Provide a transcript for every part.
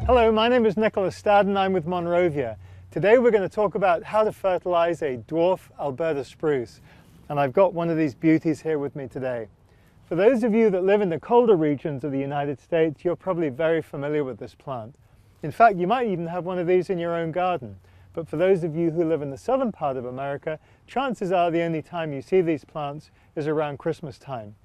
Hello, my name is Nicholas Stadden. I'm with Monrovia. Today we're going to talk about how to fertilize a dwarf Alberta spruce. And I've got one of these beauties here with me today. For those of you that live in the colder regions of the United States, you're probably very familiar with this plant. In fact, you might even have one of these in your own garden. But for those of you who live in the southern part of America, chances are the only time you see these plants is around Christmas time.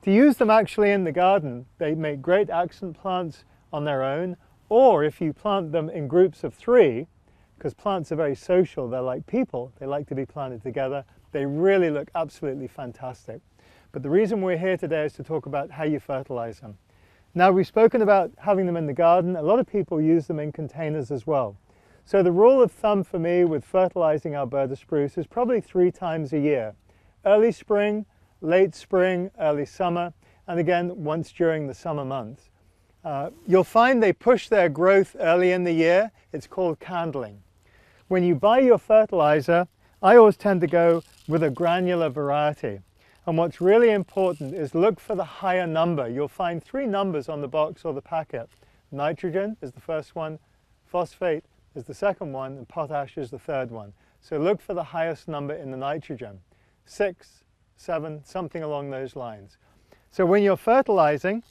To use them actually in the garden, they make great accent plants on their own, or if you plant them in groups of 3, because plants are very social, they're like people, they like to be planted together, they really look absolutely fantastic. But the reason we're here today is to talk about how you fertilize them. Now, we've spoken about having them in the garden. A lot of people use them in containers as well. So the rule of thumb for me with fertilizing Alberta spruce is probably 3 times a year. Early spring, late spring, early summer, and again once during the summer months. You'll find they push their growth early in the year. It's called candling. When you buy your fertilizer, I always tend to go with a granular variety. And what's really important is look for the higher number. You'll find 3 numbers on the box or the packet. Nitrogen is the first one, phosphate is the second one, and potash is the third one. So look for the highest number in the nitrogen. 6, 7, something along those lines. So when you're fertilizing,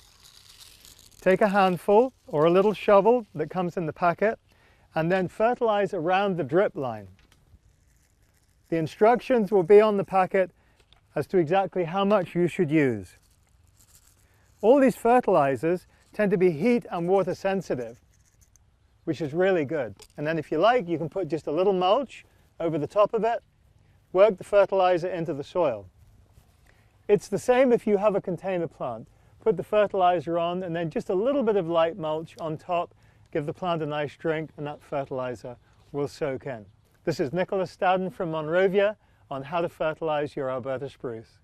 take a handful or a little shovel that comes in the packet and then fertilize around the drip line. The instructions will be on the packet as to exactly how much you should use. All these fertilizers tend to be heat and water sensitive, which is really good. And then if you like, you can put just a little mulch over the top of it, work the fertilizer into the soil. It's the same if you have a container plant. Put the fertilizer on and then just a little bit of light mulch on top, give the plant a nice drink, and that fertilizer will soak in. This is Nicholas Stadden from Monrovia on how to fertilize your Alberta spruce.